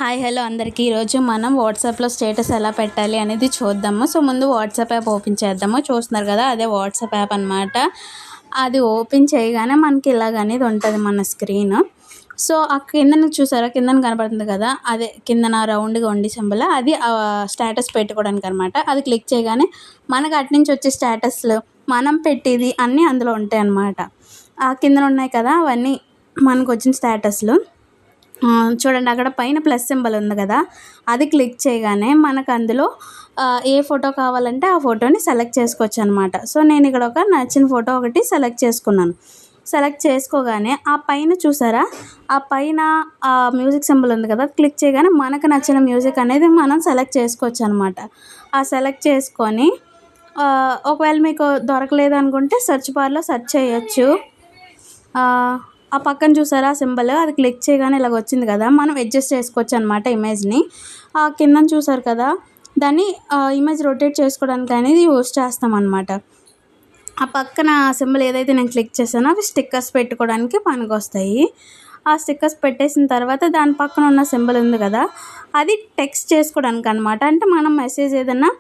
Hi hello అందరికీ. ఈరోజు మనం వాట్సాప్లో స్టేటస్ ఎలా పెట్టాలి అనేది చూద్దాము. సో ముందు వాట్సాప్ యాప్ ఓపెన్ చేద్దాము. చూస్తున్నారు కదా, అదే వాట్సాప్ యాప్ అనమాట. అది ఓపెన్ చేయగానే మనకి ఇలాగనేది ఉంటుంది మన స్క్రీన్. సో ఆ కిందన చూసారా, కిందన కనపడుతుంది కదా, అదే కిందన రౌండ్గా ఉండి సింబల్, అది స్టేటస్ పెట్టుకోవడానికి అనమాట. అది క్లిక్ చేయగానే మనకు అటు నుంచి వచ్చే స్టేటస్లు, మనం పెట్టేది అన్నీ అందులో ఉంటాయి అన్నమాట. ఆ కిందన ఉన్నాయి కదా, అవన్నీ మనకు వచ్చిన స్టేటస్లు. చూడండి, అక్కడ పైన ప్లస్ సింబల్ ఉంది కదా, అది క్లిక్ చేయగానే మనకు అందులో ఏ ఫోటో కావాలంటే ఆ ఫోటోని సెలెక్ట్ చేసుకోవచ్చు అనమాట. సో నేను ఇక్కడ ఒక నచ్చిన ఫోటో ఒకటి సెలెక్ట్ చేసుకున్నాను. సెలెక్ట్ చేసుకోగానే ఆ పైన చూసారా, ఆ పైన మ్యూజిక్ సింబల్ ఉంది కదా, క్లిక్ చేయగానే మనకు నచ్చిన మ్యూజిక్ అనేది మనం సెలెక్ట్ చేసుకోవచ్చు అనమాట. ఆ సెలెక్ట్ చేసుకొని ఒకవేళ మీకు దొరకలేదు అనుకుంటే సెర్చ్ బార్లో సెర్చ్ చేయొచ్చు. ఆ పక్కన చూసారా సింబల్, అది క్లిక్ చేయగానే ఇలాగ వచ్చింది కదా, మనం అడ్జస్ట్ చేసుకోవచ్చు అనమాట ఇమేజ్ని. ఆ కింద చూసారు కదా, దాన్ని ఇమేజ్ రొటేట్ చేసుకోవడానికి అనేది యూస్ చేస్తామన్నమాట. ఆ పక్కన సింబల్ ఏదైతే నేను క్లిక్ చేశానో అవి స్టిక్కర్స్ పెట్టుకోవడానికి పనికి వస్తాయి. ఆ స్టిక్కర్స్ పెట్టేసిన తర్వాత దాని పక్కన ఉన్న సింబల్ ఉంది కదా, అది టెక్స్ట్ చేసుకోవడానికి అనమాట. అంటే మనం మెసేజ్ ఏదైనా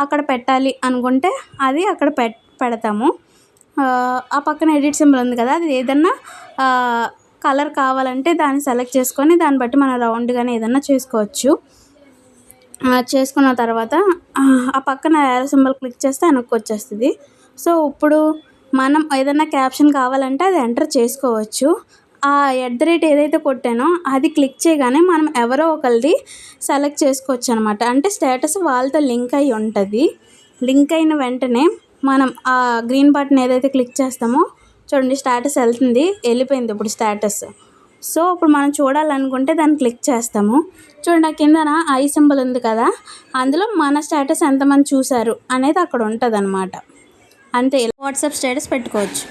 అక్కడ పెట్టాలి అనుకుంటే అది అక్కడ పెడతాము. ఆ పక్కన ఎడిట్ సింబల్ ఉంది కదా, అది ఏదన్నా కలర్ కావాలంటే దాన్ని సెలెక్ట్ చేసుకొని దాన్ని బట్టి మనం రౌండ్గానే ఏదన్నా చేసుకోవచ్చు. చేసుకున్న తర్వాత ఆ పక్కన యారో సింబల్ క్లిక్ చేస్తే వెనక్కి వచ్చేస్తుంది. సో ఇప్పుడు మనం ఏదైనా క్యాప్షన్ కావాలంటే అది ఎంటర్ చేసుకోవచ్చు. ఆ @ ఏదైతే కొట్టానో అది క్లిక్ చేయగానే మనం ఎవరో ఒకరిది సెలెక్ట్ చేసుకోవచ్చు అనమాట. అంటే స్టేటస్ వాళ్ళతో లింక్ అయి ఉంటుంది. లింక్ అయిన వెంటనే మనం ఆ గ్రీన్ బటన్ ఏదైతే క్లిక్ చేస్తామో, చూడండి స్టేటస్ వెళ్ళిపోయింది ఇప్పుడు స్టేటస్. సో ఇప్పుడు మనం చూడాలనుకుంటే దాన్ని క్లిక్ చేస్తాము. చూడండి, ఆ కిందన ఐ సింబల్ ఉంది కదా, అందులో మన స్టేటస్ ఎంతమంది చూశారు అనేది అక్కడ ఉంటుంది అనమాట. అంతే, వాట్సాప్ స్టేటస్ పెట్టుకోవచ్చు.